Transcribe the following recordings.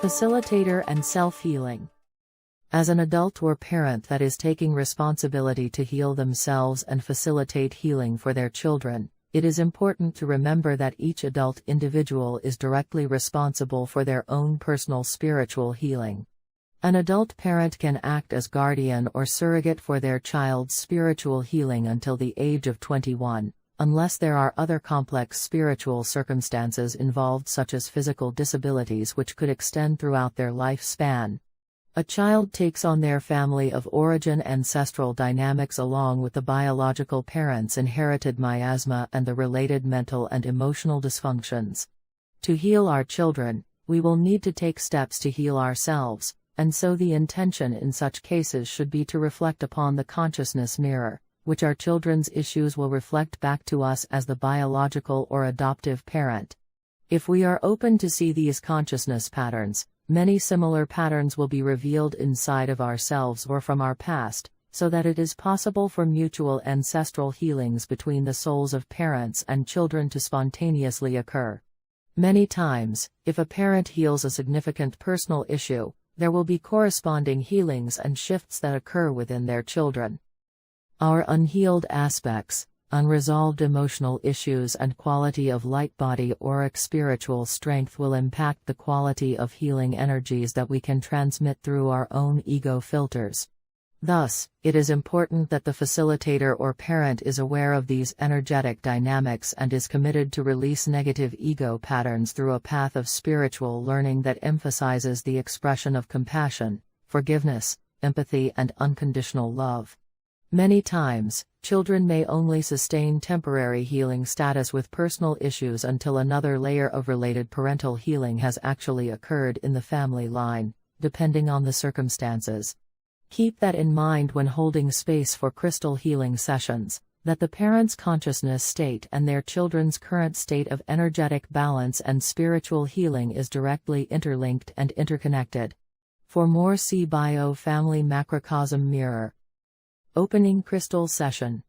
Facilitator and self-healing. As an adult or parent that is taking responsibility to heal themselves and facilitate healing for their children, it is important to remember that each adult individual is directly responsible for their own personal spiritual healing. An adult parent can act as guardian or surrogate for their child's spiritual healing until the age of 21, unless there are other complex spiritual circumstances involved such as physical disabilities which could extend throughout their lifespan. A child takes on their family of origin ancestral dynamics along with the biological parents' inherited miasma and the related mental and emotional dysfunctions. To heal our children, we will need to take steps to heal ourselves, and so the intention in such cases should be to reflect upon the consciousness mirror, which our children's issues will reflect back to us as the biological or adoptive parent. If we are open to see these consciousness patterns, many similar patterns will be revealed inside of ourselves or from our past, so that it is possible for mutual ancestral healings between the souls of parents and children to spontaneously occur. Many times, if a parent heals a significant personal issue, there will be corresponding healings and shifts that occur within their children. Our unhealed aspects, unresolved emotional issues and quality of light body auric spiritual strength will impact the quality of healing energies that we can transmit through our own ego filters. Thus, it is important that the facilitator or parent is aware of these energetic dynamics and is committed to release negative ego patterns through a path of spiritual learning that emphasizes the expression of compassion, forgiveness, empathy and unconditional love. Many times, children may only sustain temporary healing status with personal issues until another layer of related parental healing has actually occurred in the family line, depending on the circumstances. Keep that in mind when holding space for crystal healing sessions, that the parent's consciousness state and their children's current state of energetic balance and spiritual healing is directly interlinked and interconnected. For more, see Bio Family Macrocosm Mirror. Opening Crystal Session.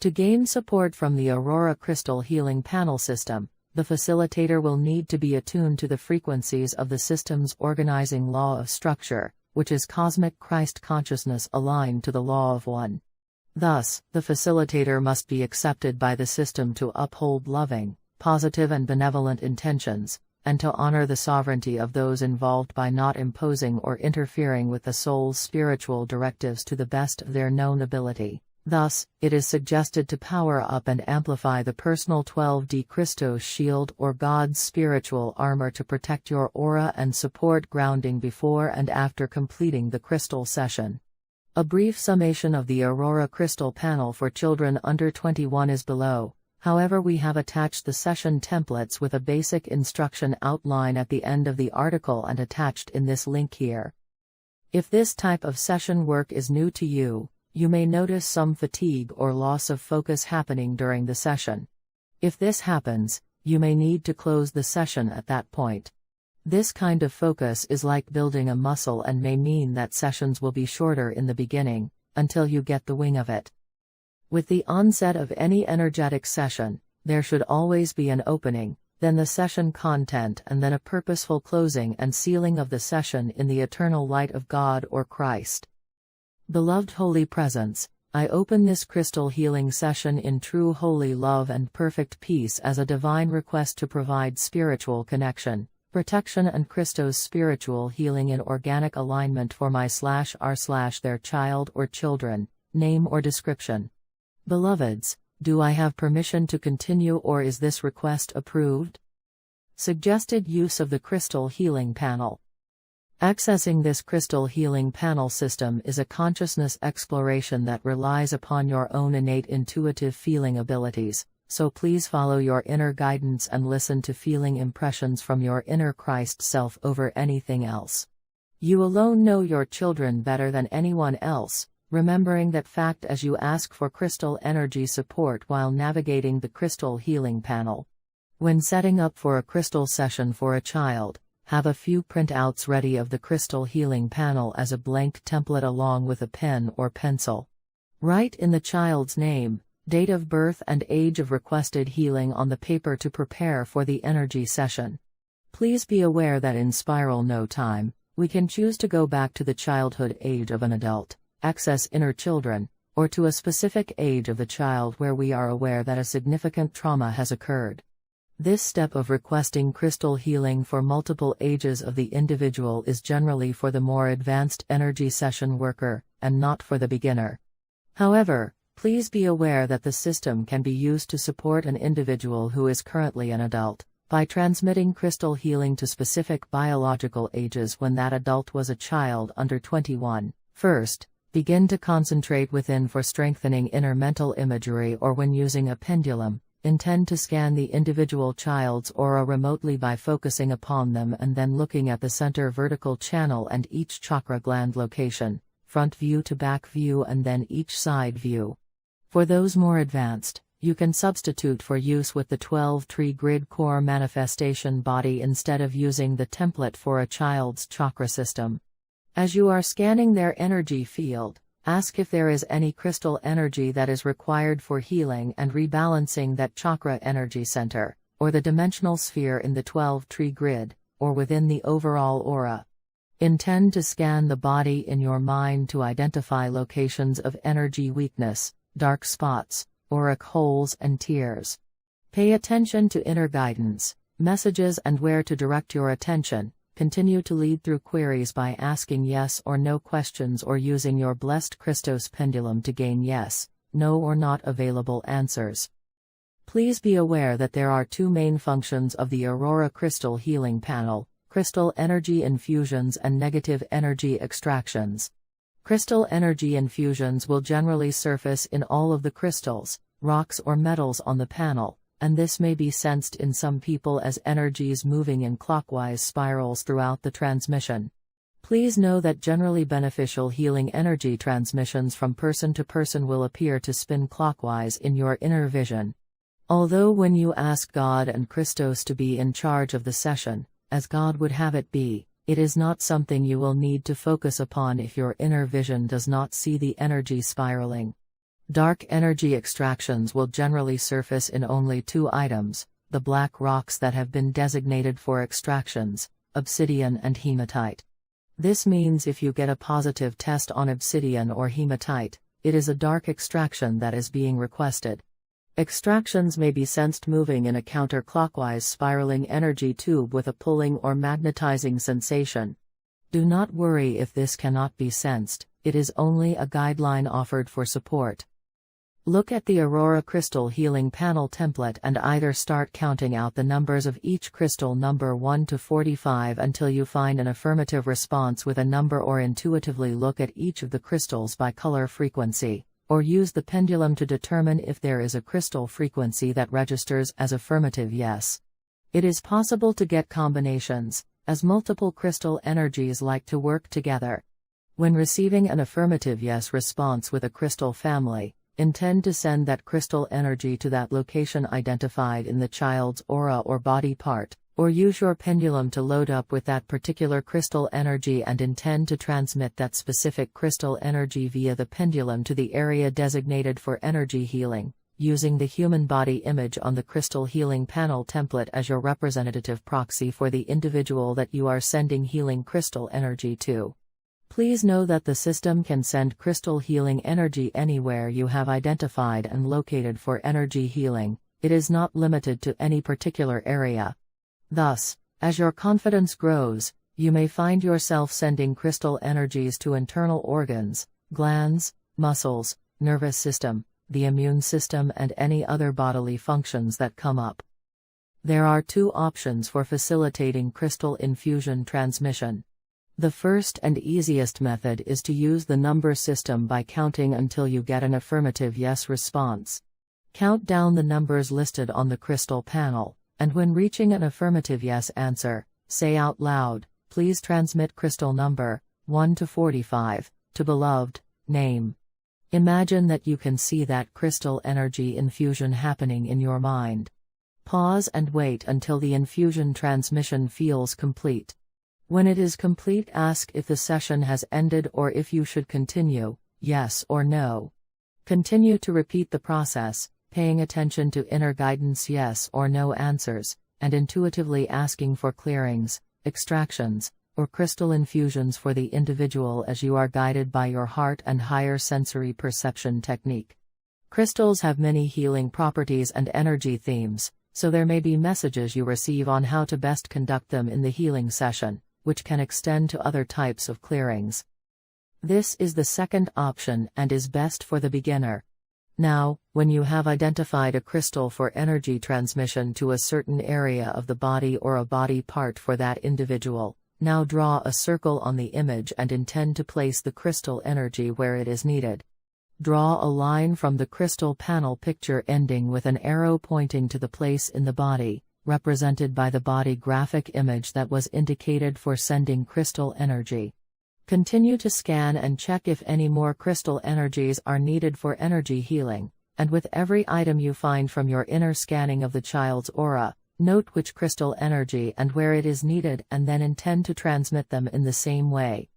To gain support from the Aurora Crystal Healing Panel System, the facilitator will need to be attuned to the frequencies of the system's organizing law of structure, which is cosmic Christ consciousness aligned to the law of one. Thus, the facilitator must be accepted by the system to uphold loving, positive and benevolent intentions, and to honor the sovereignty of those involved by not imposing or interfering with the soul's spiritual directives to the best of their known ability. Thus, it is suggested to power up and amplify the personal 12D Christos shield or God's spiritual armor to protect your aura and support grounding before and after completing the crystal session. A brief summation of the Aurora Crystal Panel for children under 21 is below. However, we have attached the session templates with a basic instruction outline at the end of the article and attached in this link here. If this type of session work is new to you, you may notice some fatigue or loss of focus happening during the session. If this happens, you may need to close the session at that point. This kind of focus is like building a muscle and may mean that sessions will be shorter in the beginning, until you get the wing of it. With the onset of any energetic session, there should always be an opening, then the session content and then a purposeful closing and sealing of the session in the eternal light of God or Christ. Beloved Holy Presence, I open this crystal healing session in true holy love and perfect peace as a divine request to provide spiritual connection, protection and Christos spiritual healing in organic alignment for my/our/their child or children, name or description. Beloveds, do I have permission to continue or is this request approved? Suggested use of the Crystal Healing Panel. Accessing this Crystal Healing Panel system is a consciousness exploration that relies upon your own innate intuitive feeling abilities, so please follow your inner guidance and listen to feeling impressions from your inner Christ self over anything else. You alone know your children better than anyone else, remembering that fact as you ask for crystal energy support while navigating the Crystal Healing Panel. When setting up for a crystal session for a child, have a few printouts ready of the Crystal Healing Panel as a blank template along with a pen or pencil. Write in the child's name, date of birth and age of requested healing on the paper to prepare for the energy session. Please be aware that in Spiral No Time, we can choose to go back to the childhood age of an adult, access inner children, or to a specific age of the child where we are aware that a significant trauma has occurred. This step of requesting crystal healing for multiple ages of the individual is generally for the more advanced energy session worker, and not for the beginner. However, please be aware that the system can be used to support an individual who is currently an adult, by transmitting crystal healing to specific biological ages when that adult was a child under 21. First, begin to concentrate within for strengthening inner mental imagery, or when using a pendulum, intend to scan the individual child's aura remotely by focusing upon them and then looking at the center vertical channel and each chakra gland location, front view to back view and then each side view. For those more advanced, you can substitute for use with the 12-tree grid core manifestation body instead of using the template for a child's chakra system. As you are scanning their energy field, ask if there is any crystal energy that is required for healing and rebalancing that chakra energy center, or the dimensional sphere in the 12-tree grid, or within the overall aura. Intend to scan the body in your mind to identify locations of energy weakness, dark spots, auric holes and tears. Pay attention to inner guidance, messages and where to direct your attention. Continue to lead through queries by asking yes or no questions or using your blessed Christos pendulum to gain yes, no or not available answers. Please be aware that there are two main functions of the Aurora Crystal Healing Panel: crystal energy infusions and negative energy extractions. Crystal energy infusions will generally surface in all of the crystals, rocks or metals on the panel, and this may be sensed in some people as energies moving in clockwise spirals throughout the transmission. Please know that generally beneficial healing energy transmissions from person to person will appear to spin clockwise in your inner vision. Although when you ask God and Christos to be in charge of the session, as God would have it be, it is not something you will need to focus upon if your inner vision does not see the energy spiraling. Dark energy extractions will generally surface in only two items: the black rocks that have been designated for extractions, obsidian and hematite. This means if you get a positive test on obsidian or hematite, it is a dark extraction that is being requested. Extractions may be sensed moving in a counterclockwise spiraling energy tube with a pulling or magnetizing sensation. Do not worry if this cannot be sensed, it is only a guideline offered for support. Look at the Aurora Crystal Healing Panel template and either start counting out the numbers of each crystal number 1 to 45 until you find an affirmative response with a number, or intuitively look at each of the crystals by color frequency, or use the pendulum to determine if there is a crystal frequency that registers as affirmative yes. It is possible to get combinations, as multiple crystal energies like to work together. When receiving an affirmative yes response with a crystal family, intend to send that crystal energy to that location identified in the child's aura or body part, or use your pendulum to load up with that particular crystal energy and intend to transmit that specific crystal energy via the pendulum to the area designated for energy healing, using the human body image on the Crystal Healing Panel template as your representative proxy for the individual that you are sending healing crystal energy to. Please know that the system can send crystal healing energy anywhere you have identified and located for energy healing. It is not limited to any particular area. Thus, as your confidence grows, you may find yourself sending crystal energies to internal organs, glands, muscles, nervous system, the immune system and any other bodily functions that come up. There are two options for facilitating crystal infusion transmission. The first and easiest method is to use the number system by counting until you get an affirmative yes response. Count down the numbers listed on the crystal panel, and when reaching an affirmative yes answer, say out loud, "Please transmit crystal number 1 to 45 to beloved name." Imagine that you can see that crystal energy infusion happening in your mind. Pause and wait until the infusion transmission feels complete. When it is complete, ask if the session has ended or if you should continue, yes or no. Continue to repeat the process, paying attention to inner guidance yes or no answers, and intuitively asking for clearings, extractions, or crystal infusions for the individual as you are guided by your heart and higher sensory perception technique. Crystals have many healing properties and energy themes, so there may be messages you receive on how to best conduct them in the healing session, which can extend to other types of clearings. This is the second option and is best for the beginner. Now, when you have identified a crystal for energy transmission to a certain area of the body or a body part for that individual, now draw a circle on the image and intend to place the crystal energy where it is needed. Draw a line from the crystal panel picture ending with an arrow pointing to the place in the body, represented by the body graphic image that was indicated for sending crystal energy. Continue to scan and check if any more crystal energies are needed for energy healing, and with every item you find from your inner scanning of the child's aura, note which crystal energy and where it is needed and then intend to transmit them in the same way.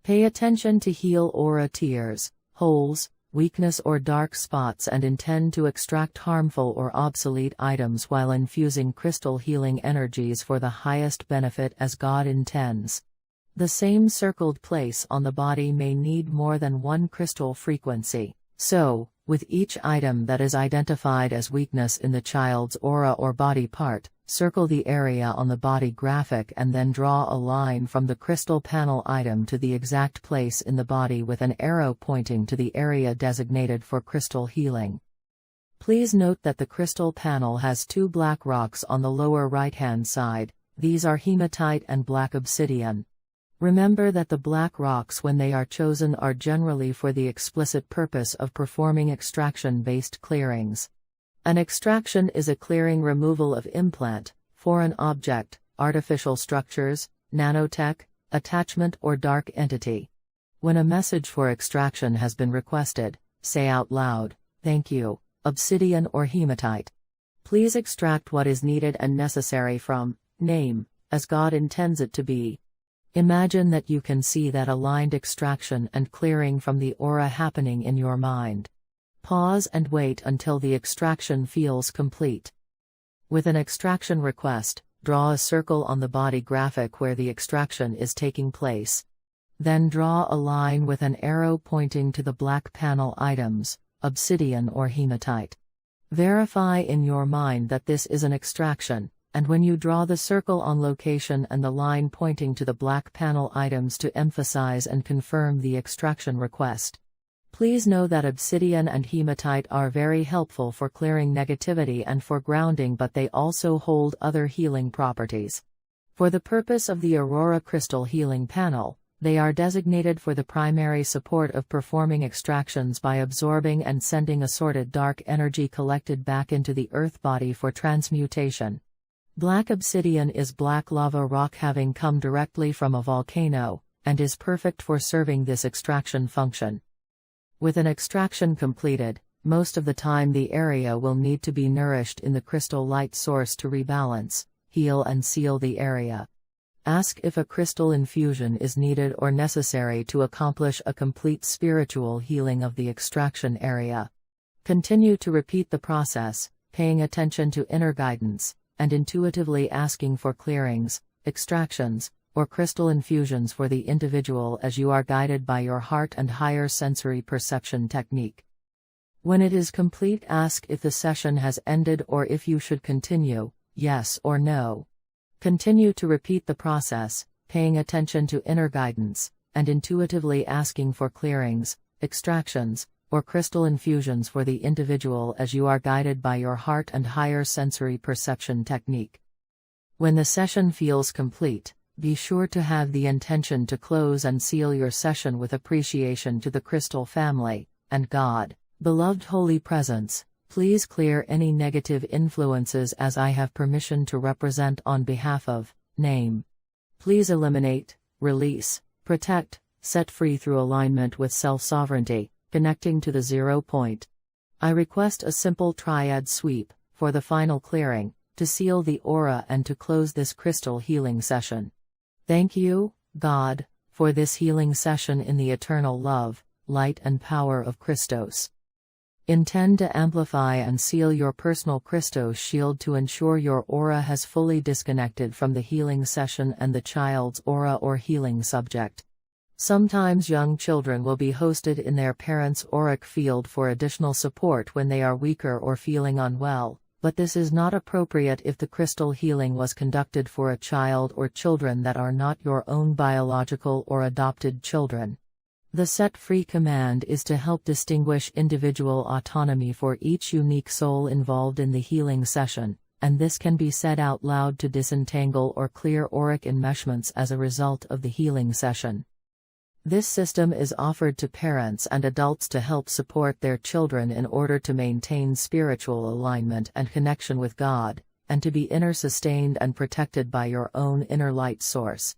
Pay attention to heal aura tears, holes, weakness or dark spots and intend to extract harmful or obsolete items while infusing crystal healing energies for the highest benefit as God intends. The same circled place on the body may need more than one crystal frequency, so, with each item that is identified as weakness in the child's aura or body part, circle the area on the body graphic and then draw a line from the crystal panel item to the exact place in the body with an arrow pointing to the area designated for crystal healing. Please note that the crystal panel has two black rocks on the lower right-hand side. These are hematite and black obsidian. Remember that the black rocks when they are chosen are generally for the explicit purpose of performing extraction-based clearings. An extraction is a clearing removal of implant, foreign object, artificial structures, nanotech, attachment or dark entity. When a message for extraction has been requested, say out loud, "Thank you, obsidian or hematite." Please extract what is needed and necessary from name, as God intends it to be. Imagine that you can see that aligned extraction and clearing from the aura happening in your mind. Pause and wait until the extraction feels complete. With an extraction request, draw a circle on the body graphic where the extraction is taking place. Then draw a line with an arrow pointing to the black panel items, obsidian or hematite. Verify in your mind that this is an extraction, and when you draw the circle on location and the line pointing to the black panel items to emphasize and confirm the extraction request. Please know that obsidian and hematite are very helpful for clearing negativity and for grounding, but they also hold other healing properties. For the purpose of the Aurora Crystal Healing Panel, they are designated for the primary support of performing extractions by absorbing and sending assorted dark energy collected back into the earth body for transmutation. Black obsidian is black lava rock having come directly from a volcano, and is perfect for serving this extraction function. With an extraction completed, most of the time the area will need to be nourished in the crystal light source to rebalance, heal and seal the area. Ask if a crystal infusion is needed or necessary to accomplish a complete spiritual healing of the extraction area. Continue to repeat the process, paying attention to inner guidance, and intuitively asking for clearings, extractions, or crystal infusions for the individual as you are guided by your heart and higher sensory perception technique. When it is complete, ask if the session has ended or if you should continue, yes or no. Continue to repeat the process, paying attention to inner guidance, and intuitively asking for clearings, extractions, or crystal infusions for the individual as you are guided by your heart and higher sensory perception technique. When the session feels complete, be sure to have the intention to close and seal your session with appreciation to the crystal family, and God. Beloved Holy Presence, please clear any negative influences as I have permission to represent on behalf of name. Please eliminate, release, protect, set free through alignment with self-sovereignty, connecting to the 0 point. I request a simple triad sweep, for the final clearing, to seal the aura and to close this crystal healing session. Thank you, God, for this healing session in the eternal love, light and power of Christos. Intend to amplify and seal your personal Christos shield to ensure your aura has fully disconnected from the healing session and the child's aura or healing subject. Sometimes young children will be hosted in their parents' auric field for additional support when they are weaker or feeling unwell, but this is not appropriate if the crystal healing was conducted for a child or children that are not your own biological or adopted children. The set-free command is to help distinguish individual autonomy for each unique soul involved in the healing session, and this can be said out loud to disentangle or clear auric enmeshments as a result of the healing session. This system is offered to parents and adults to help support their children in order to maintain spiritual alignment and connection with God, and to be inner sustained and protected by your own inner light source.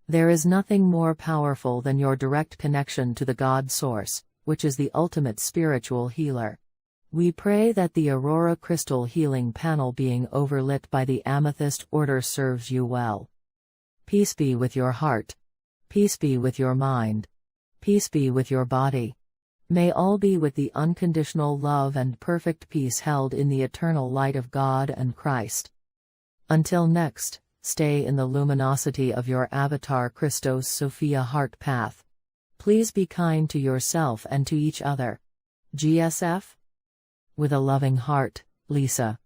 There is nothing more powerful than your direct connection to the God source, which is the ultimate spiritual healer. We pray that the Aurora Crystal Healing Panel being overlit by the Amethyst Order serves you well. Peace be with your heart. Peace be with your mind. Peace be with your body. May all be with the unconditional love and perfect peace held in the eternal light of God and Christ. Until next, stay in the luminosity of your avatar Christos Sophia heart path. Please be kind to yourself and to each other. GSF? With a loving heart, Lisa.